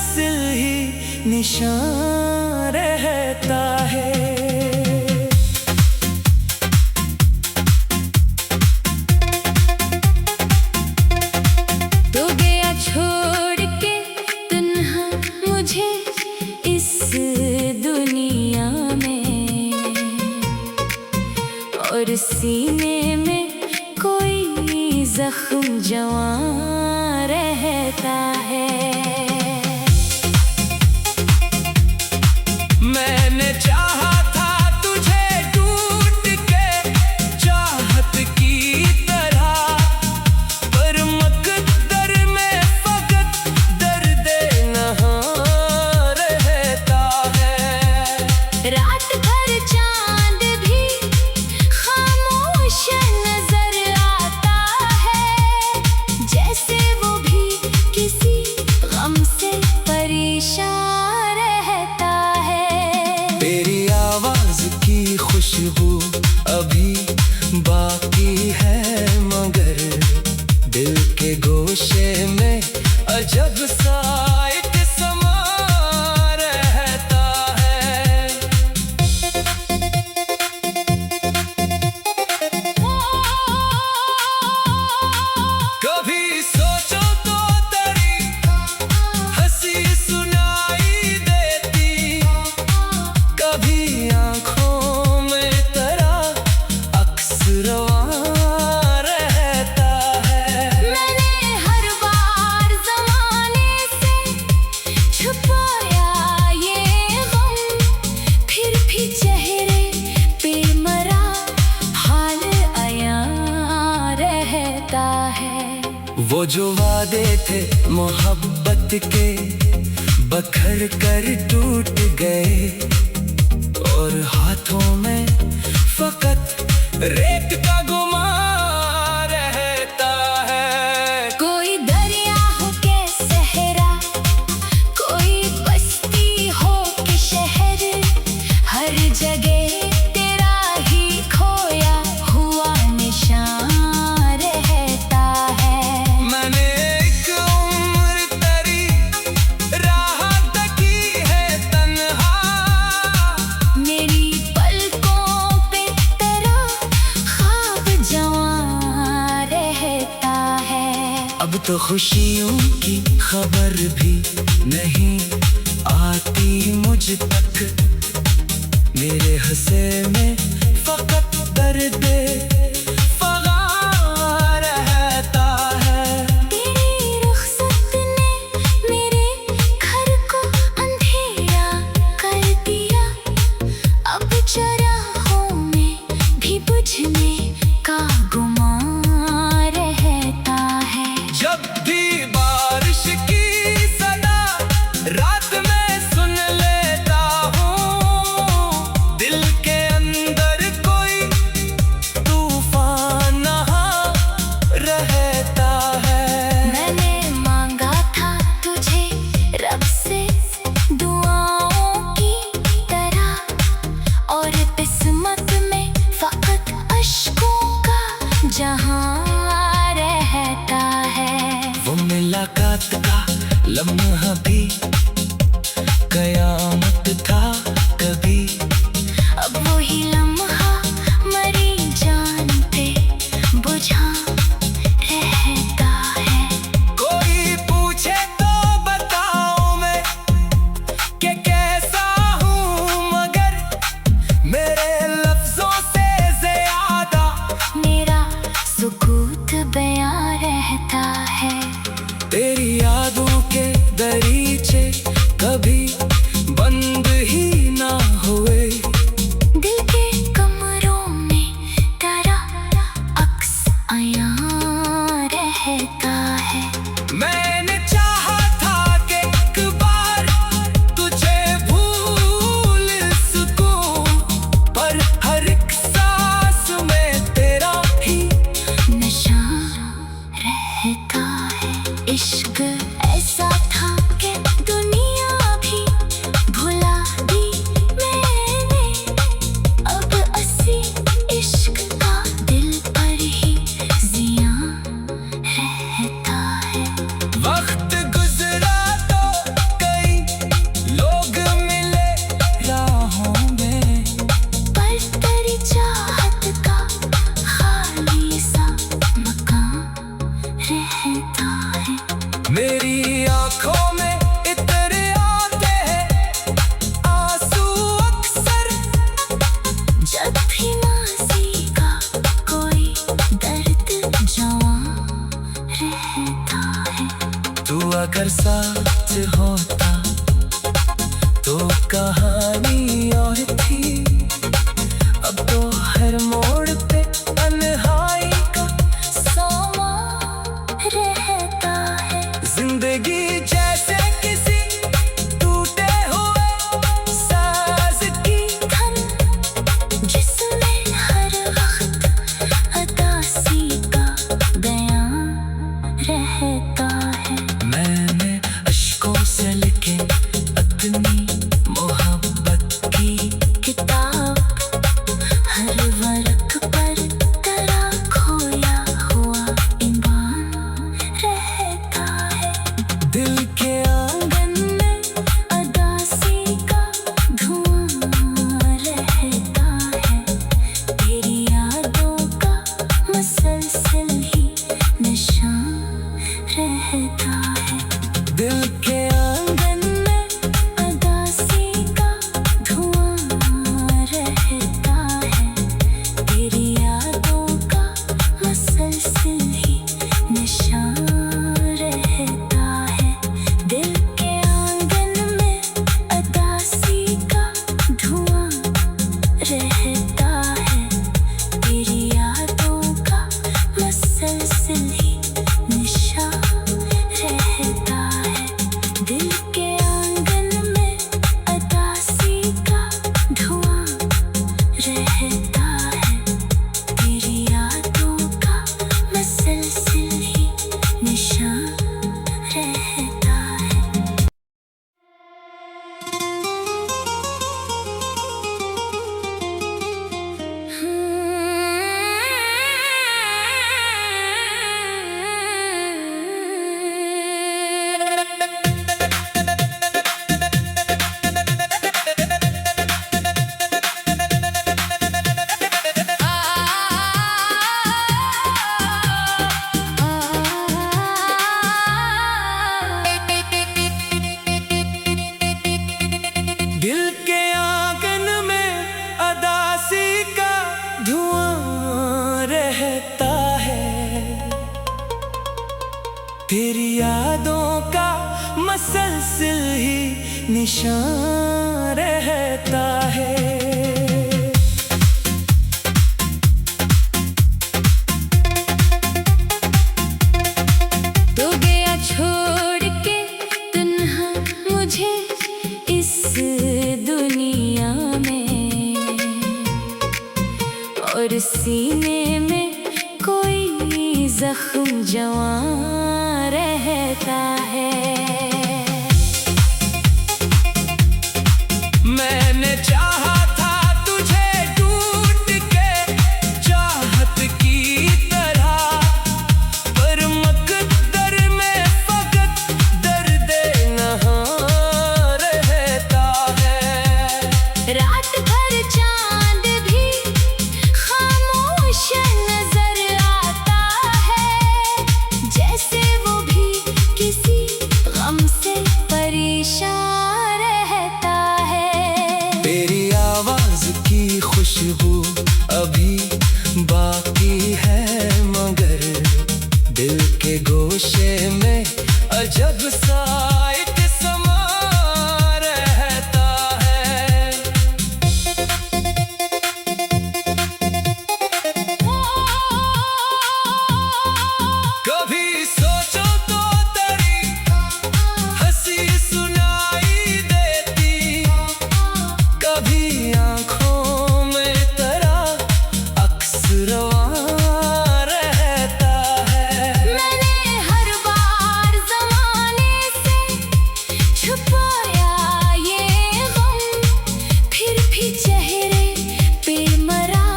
हासिल ही निशान रहता है। तो गया छोड़ के तन्हा मुझे इस दुनिया में, और सीने में कोई जख्म जवां रहता है। मैंने चाहा था तुझे टूट के चाहत की तरह, पर मकद्दर में फकत दर्द नहां रहता है। रात भर चांद भी खामोश नजर आता है, जैसे वो भी किसी गम से परेशान रहता है। तेरी आवाज की खुशबू अभी बाकी है, मगर दिल के गोशे में अजब सा एक समा रहता है। कभी सोचो तो तेरी हंसी सुनाई देती, कभी आंखों में तेरा अक्स रवां रहता है। मैंने हर बार ज़माने से छुपाया ये गम, फिर भी चेहरे पे मरा हाल आया रहता है। वो जो वादे थे मोहब्बत के बखर कर टूट गए, और हाथों में फकत रेत का गुमान रहता है। कोई दरिया हो के सहरा, कोई बस्ती हो के शहर, हर जगह तेरा ही खोया हुआ निशान रहता है। मैंने एक उम्र तेरी राह तकी है तन्हा, मेरी पलकों पे तेरा ख्वाब जवां रहता है। अब तो खुशियों की खबर भी नहीं आती मुझ तक, मेरे हंसे में फकत दर्द फगां रहता है। तेरी रुखसत ने मेरे घर को अंधेरा कर दिया, अब चराहों में भी बुझने का गुमान रहता है। जब भी बारिश की सदा रात में सुन लेता हूँ, दिल के अंदर कोई तूफान नहा रहता है। मैंने मांगा था तुझे रब से दुआओं की तरह, और किस्मत में फकत अश्कों का जहां रहता है। वो मुलाकात का लम्हा भी कयामत था कभी, अब वही लम्हा मरी जान पे बुझा रहता है। कोई पूछे तो बताऊं मैं कि कैसा हूँ, मगर मेरे लफ्जों से ज्यादा मेरा सुकूत बयां रहता है। तेरी यादों के दरीचे होता तो कहानी और थी। अब तो हर मोड़ पे तन्हाई का समा रहता है। जिंदगी जैसे किसी टूटे हुए साज की धन जिसमें हर वक्त अदासी का बयां रहता है। मैंने अश्कों से लिखे अपनी मोहब्बत की किताब हर वर्क पर तेरा खोया हुआ ईमान रहता है। दिल के आंगन में अदासी का धुआं रहता है। तेरी यादों का मसलसल ही निशान रहता है। दिल के आंगन में अदासी का धुआं रहता है। तेरी यादों का मसलसल ही निशान रहता है। दिल के आंगन में अदासी का धुआं रहता है। तेरी यादों का मसलसल ही निशान रहता है। दिल के आंगन में अदासी का धुआं रहता है। तेरी यादों का मसलसल ही निशान रहता है। दिल के आंगन में अदासी का धुआं रहता है। तेरी यादों का मसलसल ही निशान रहता है। तो गया छोड़ के तन्हा मुझे इस दुनिया में, और सीने में कोई जख्म जवां रहता है। मैंने चाहा था तुझे टूट के चाहत की तरह, पर मकद्दर में फकत दर्द नहां रहता है। रात भर चांद भी खामोश नजर आता है। जैसे वो भी किसी गम से परेशान रहता है। तेरी आवाज की खुशबू अभी बाकी है, मगर दिल के गोशे में अजब सा एक समा रहता है। कभी सोचो तो तेरी हंसी सुनाई देती, कभी आंखों में तेरा अक्स रवां रहता है। मैंने हर बार ज़माने से छुपाया ये गम, फिर भी चेहरे पे मरा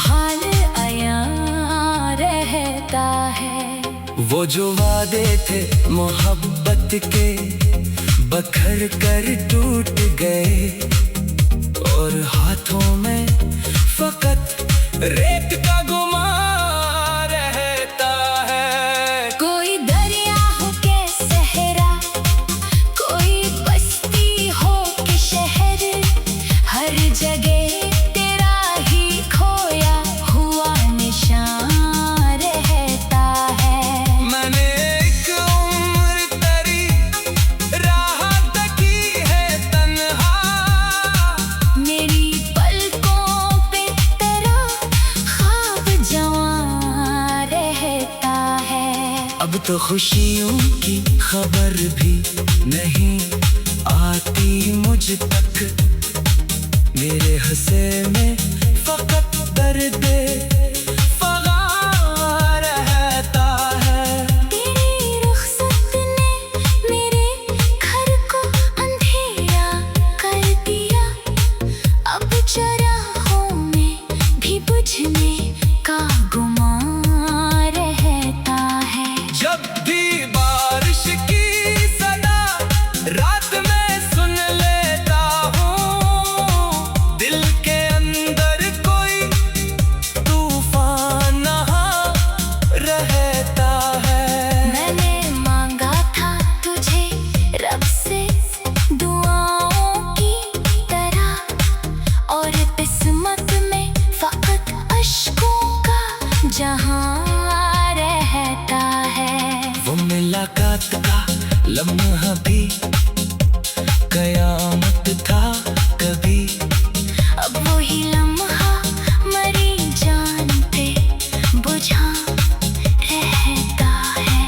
हाल आया रहता है। वो जो वादे थे मोहब्बत के बखर कर टूट गए, और हाथों में फकत रेत का गुमान रहता है। कोई दरिया हो के सहरा, कोई बस्ती हो के शहर, हर जगह तेरा ही खोया हुआ निशान रहता है। मैंने एक उम्र तेरी राह तो खुशियों की खबर भी नहीं आती मुझ तक। मेरे हंसे में फकत दर्द फगा रहता है। तेरी रुखसत ने मेरे घर को अंधेरा कर दिया। अब चराहों में भी बुझने का गुमान रहता है। जब भी बारिश की सदा रात में सुन लेता हूँ, दिल के अंदर कोई तूफान नहा रहता है। मैंने मांगा था तुझे रब से दुआओं की तरह, और किस्मत में फकत अश्कों का जहां रहता है। वो मुलाकात का लम्हा भी कयामत था कभी। अब वही लम्हा मरी जान पे बुझा रहता है।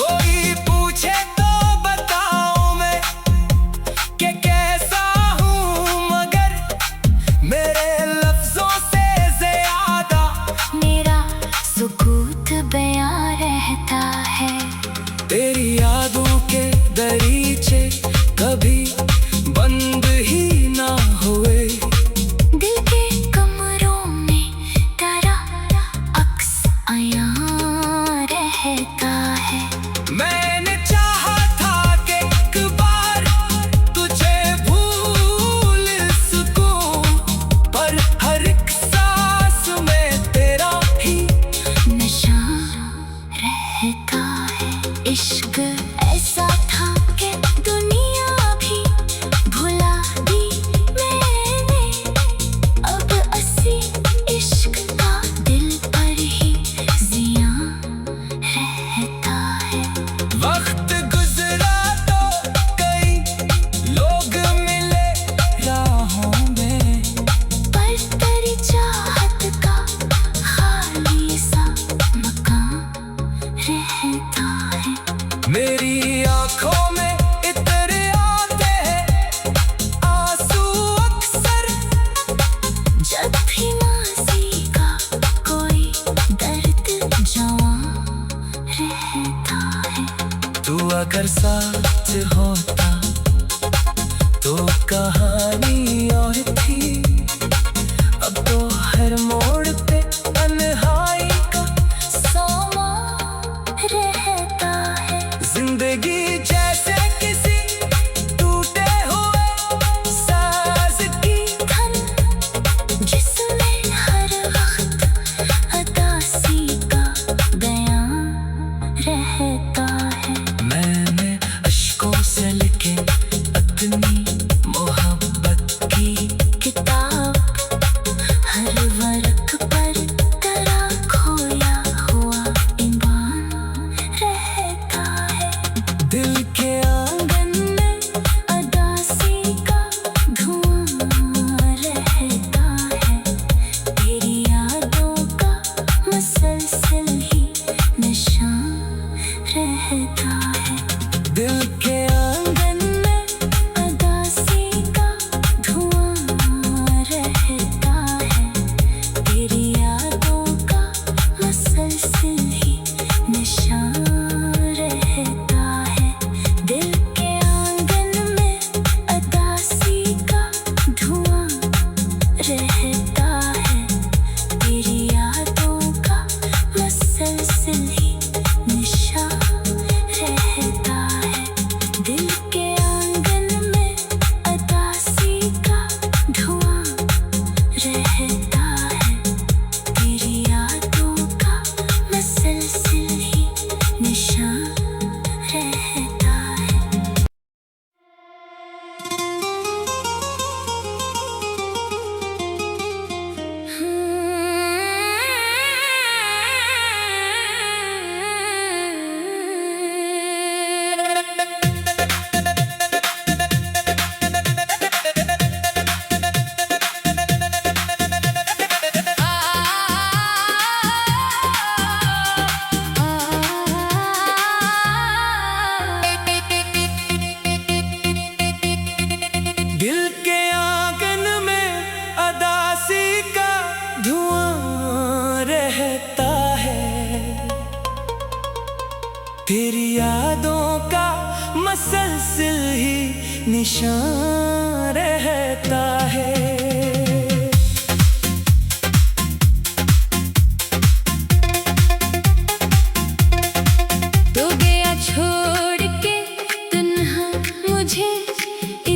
कोई पूछे तो बताऊं मैं कि कैसा हूँ, मगर मेरे लफ्जों से ज्यादा मेरा सुकूत बयां रहता है। तेरी यादों के दरीचे कभी बंद ही ना हुए। दिल के कमरों में तेरा अक्स आया रहता है। मैंने चाहा था कि एक बार तुझे भूल सकूं, पर हर एक सांस में तेरा ही नशा रहता है। इश्क ऐसा था कि दुनिया भी भुला दी मैंने। अब असली इश्क का दिल पर ही जिया रहता है। वक्त गुजरा तो कई लोग मिले राहों में, पर तेरी चाहत का खाली सा मकान रहता है। मेरी आंखों में इतने आते हैं आंसू अक्सर। जब भी माजी का कोई दर्द जवां रहता है। तू अगर साथ होता तो कहानी और थी। अब तो हर मोड़ पे तन्हाई का सोमा रहता है। जिंदगी जैसे किसी टूटे हुए साज की धन जिसमें हर वक्त अदासी का बयां रहता है। मैंने अश्कों से लिखे अपनी मोहब्बत की किताब। निशान रहता है। तो गया छोड़ के तन्हा मुझे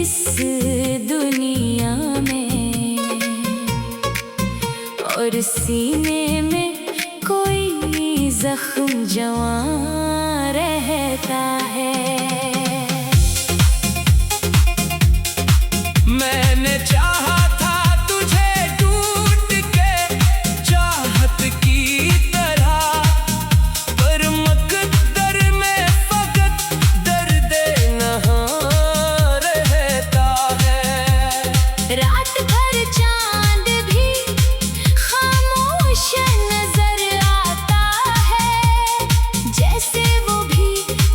इस दुनिया में, और सीने में कोई जख्म जवां रहता है। मैंने चाहा था तुझे टूट के चाहत की तरह, पर मकद्दर में फकत दर्द नहां रहता है। रात भर चांद भी खामोश नजर आता है, जैसे वो भी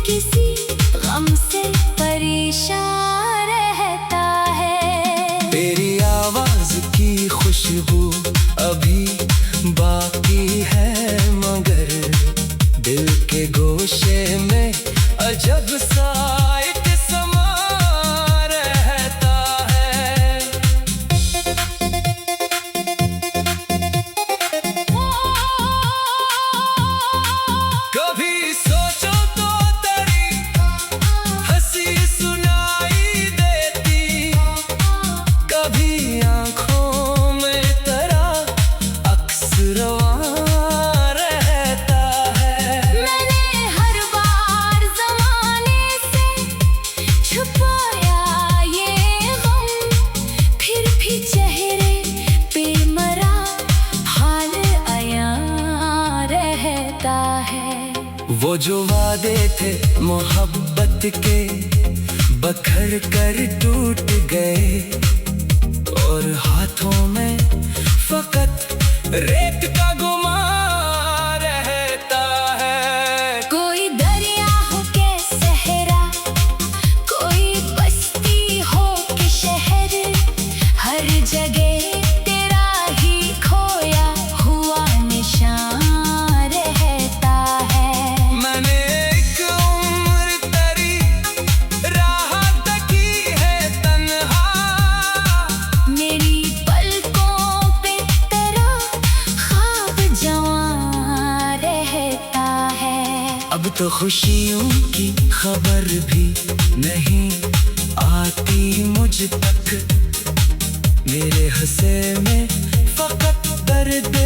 किसी गम से परेशान रहता है। तेरी आवाज की खुशबू अभी बाकी है, मगर दिल के गोशे में अजब सा एक समा रहता है। कभी सोचो तो तेरी हंसी सुनाई देती, कभी आंखों में तेरा अक्स रवां रहता है। मैंने हर बार ज़माने से छुपाया ये गम, फिर भी चेहरे पे मरा हाल आया रहता है। वो जो वादे थे मोहब्बत के बखर कर टूट गए, और हाथों में फकत रेत का गुमान रहता है। कोई दरिया हो के सहरा, कोई बस्ती हो के शहर, हर जगह तेरा ही खोया हुआ निशान रहता है। मैंने एक उम्र तेरी राह तकी है तन्हा, मेरी पलकों पे तेरा ख्वाब जवां रहता है। अब तो खुशियों की खबर भी नहीं आती मुझ तक, मेरे हंसे में फकत दर्द